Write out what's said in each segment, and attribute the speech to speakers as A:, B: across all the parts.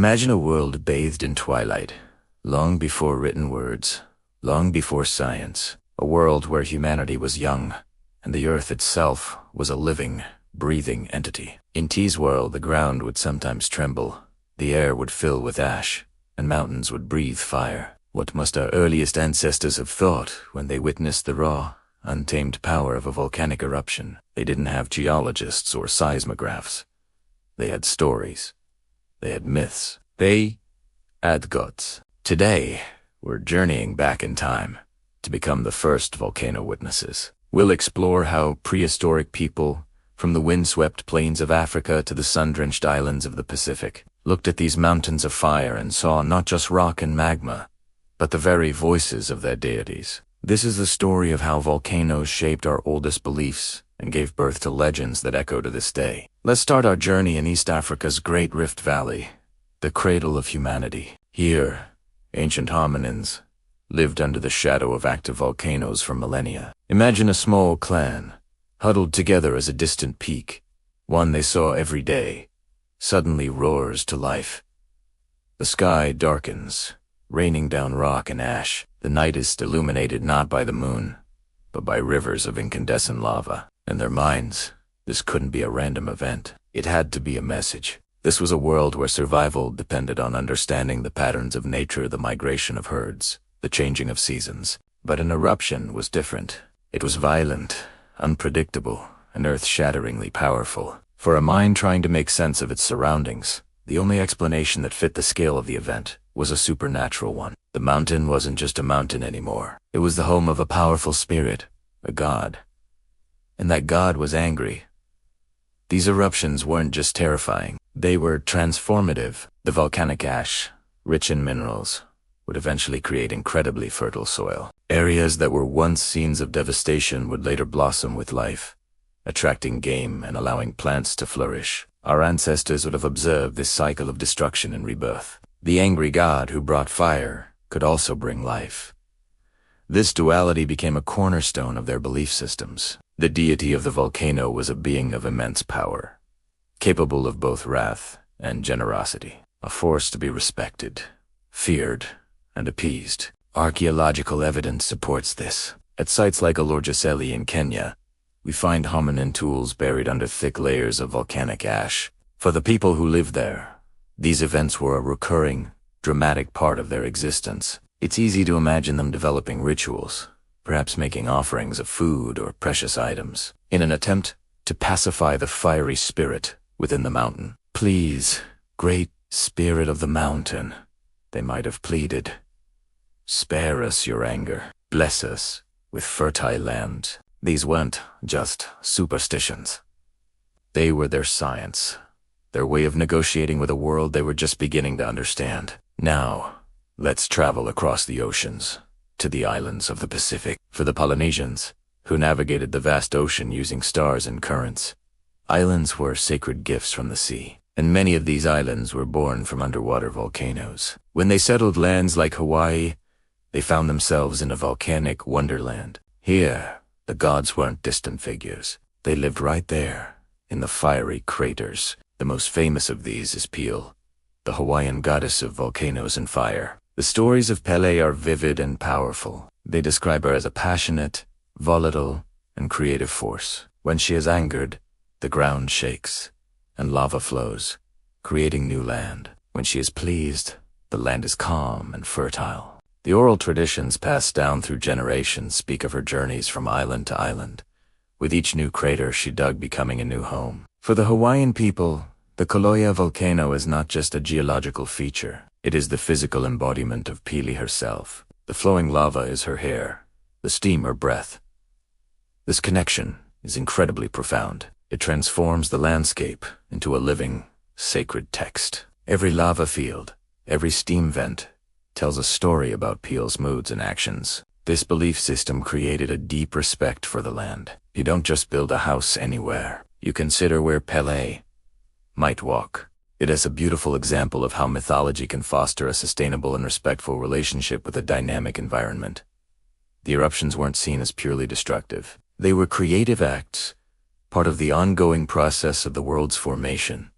A: Imagine a world bathed in twilight, long before written words, long before science, a world where humanity was young, and the earth itself was a living, breathing entity. In T's world, the ground would sometimes tremble, the air would fill with ash, and mountains would breathe fire. What must our earliest ancestors have thought when they witnessed the raw, untamed power of a volcanic eruption? They didn't have geologists or seismographs. They had stories. They had myths. They had gods. Today, we're journeying back in time to become the first volcano witnesses. We'll explore how prehistoric people, from the windswept plains of Africa to the sun-drenched islands of the Pacific, looked at these mountains of fire and saw not just rock and magma, but the very voices of their deities. This is the story of how volcanoes shaped our oldest beliefs and gave birth to legends that echo to this day. Let's start our journey in East Africa's Great Rift Valley, the cradle of humanity. Here, ancient hominins lived under the shadow of active volcanoes for millennia. Imagine a small clan, huddled together as a distant peak, one they saw every day, suddenly roars to life. The sky darkens, raining down rock and ash. The night is illuminated not by the moon, but by rivers of incandescent lava. In their minds, this couldn't be a random event. It had to be a message. This was a world where survival depended on understanding the patterns of nature, the migration of herds, the changing of seasons. But an eruption was different. It was violent, unpredictable, and earth-shatteringly powerful. For a mind trying to make sense of its surroundings, the only explanation that fit the scale of the event was a supernatural one. The mountain wasn't just a mountain anymore. It was the home of a powerful spirit, a god. And that god was angry. These eruptions weren't just terrifying, they were transformative. The volcanic ash, rich in minerals, would eventually create incredibly fertile soil. Areas that were once scenes of devastation would later blossom with life, attracting game and allowing plants to flourish. Our ancestors would have observed this cycle of destruction and rebirth. The angry god who brought fire could also bring life. This duality became a cornerstone of their belief systems. The deity of the volcano was a being of immense power, capable of both wrath and generosity, a force to be respected, feared, and appeased. Archaeological evidence supports this. At sites like Olorgesailie in Kenya, we find hominin tools buried under thick layers of volcanic ash. For the people who lived there, these events were a recurring, dramatic part of their existence. It's easy to imagine them developing rituals, perhaps making offerings of food or precious items, in an attempt to pacify the fiery spirit within the mountain. "Please, great spirit of the mountain," they might have pleaded, "spare us your anger. Bless us with fertile land." These weren't just superstitions. They were their science, their way of negotiating with a world they were just beginning to understand. Now, let's travel across the oceans to the islands of the Pacific. For the Polynesians, who navigated the vast ocean using stars and currents, islands were sacred gifts from the sea, and many of these islands were born from underwater volcanoes. When they settled lands like Hawaii, they found themselves in a volcanic wonderland. Here, the gods weren't distant figures. They lived right there, in the fiery craters. The most famous of these is Pele, the Hawaiian goddess of volcanoes and fire. The stories of Pele are vivid and powerful. They describe her as a passionate, volatile, and creative force. When she is angered, the ground shakes, and lava flows, creating new land. When she is pleased, the land is calm and fertile. The oral traditions passed down through generations speak of her journeys from island to island, with each new crater she dug becoming a new home. For the Hawaiian people, the Kilauea volcano is not just a geological feature. It is the physical embodiment of Pele herself. The flowing lava is her hair, the steam her breath. This connection is incredibly profound. It transforms the landscape into a living, sacred text. Every lava field, every steam vent, tells a story about Pele's moods and actions. This belief system created a deep respect for the land. You don't just build a house anywhere. You consider where Pele might walk. It is a beautiful example of how mythology can foster a sustainable and respectful relationship with a dynamic environment. The eruptions weren't seen as purely destructive. They were creative acts, part of the ongoing process of the world's formation.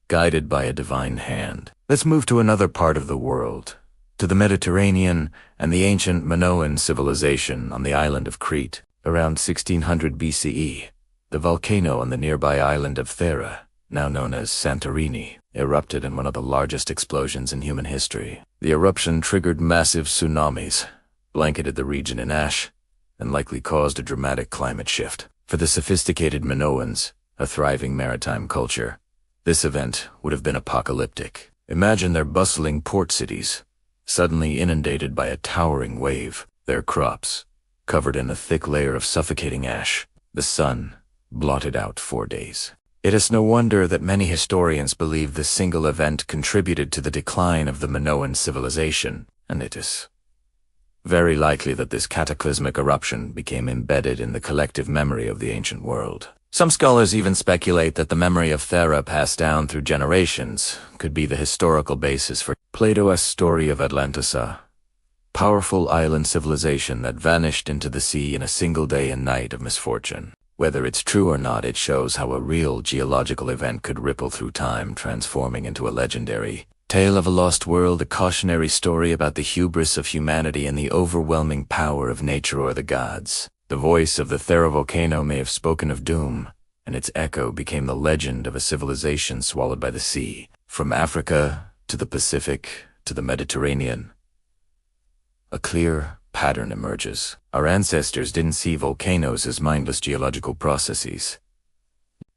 A: guided by a divine hand. Let's move to another part of the world, to the Mediterranean and the ancient Minoan civilization on the island of Crete. Around 1600 BCE, the volcano on the nearby island of Thera, now known as Santorini, erupted in one of the largest explosions in human history. The eruption triggered massive tsunamis, blanketed the region in ash, and likely caused a dramatic climate shift. For the sophisticated Minoans, a thriving maritime culture, this event would have been apocalyptic. Imagine their bustling port cities, suddenly inundated by a towering wave, their crops covered in a thick layer of suffocating ash, the sun blotted out for days. It is no wonder that many historians believe this single event contributed to the decline of the Minoan civilization, and it is very likely that this cataclysmic eruption became embedded in the collective memory of the ancient world. Some scholars even speculate that the memory of Thera passed down through generations could be the historical basis for Plato's story of Atlantisa, powerful island civilization that vanished into the sea in a single day and night of misfortune. Whether it's true or not, it shows how a real geological event could ripple through time, transforming into a legendary tale of a lost world, a cautionary story about the hubris of humanity and the overwhelming power of nature or the gods. The voice of the Thera volcano may have spoken of doom, and its echo became the legend of a civilization swallowed by the sea. From Africa to the Pacific to the Mediterranean, a clear pattern emerges. Our ancestors didn't see volcanoes as mindless geological processes.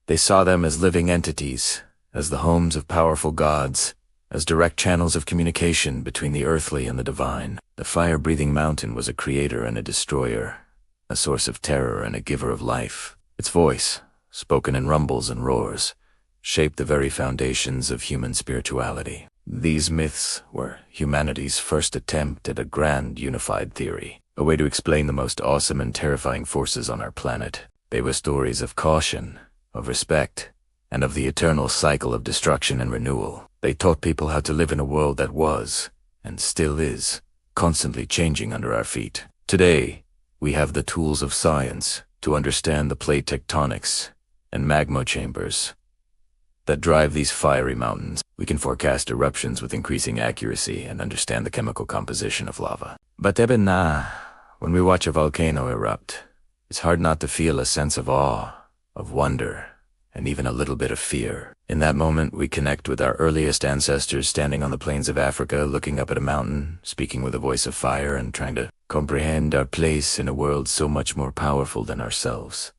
A: They saw them as living entities, as the homes of powerful gods, as direct channels of communication between the earthly and the divine. The fire-breathing mountain was a creator and a destroyer, a source of terror and a giver of life. Its voice, spoken in rumbles and roars, shaped the very foundations of human spirituality. These myths were humanity's first attempt at a grand unified theory, a way to explain the most awesome and terrifying forces on our planet. They were stories of caution, of respect, and of the eternal cycle of destruction and renewal. They taught people how to live in a world that was, and still is, constantly changing under our feet. Today, we have the tools of science to understand the plate tectonics and magma chambers that drive these fiery mountains. We can forecast eruptions with increasing accuracy and understand the chemical composition of lava. But when we watch a volcano erupt, it's hard not to feel a sense of awe, of wonder, and even a little bit of fear. In that moment, we connect with our earliest ancestors standing on the plains of Africa, looking up at a mountain, speaking with a voice of fire, and trying to comprehend our place in a world so much more powerful than ourselves.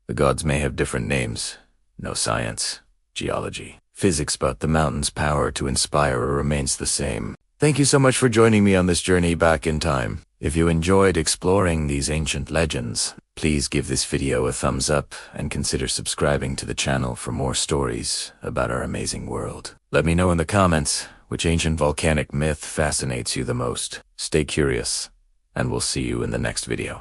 A: The gods may have different names, no science, geology, physics, but the mountain's power to inspire remains the same. Thank you so much for joining me on this journey back in time. If you enjoyed exploring these ancient legends, please give this video a thumbs up and consider subscribing to the channel for more stories about our amazing world. Let me know in the comments which ancient volcanic myth fascinates you the most. Stay curious, and we'll see you in the next video.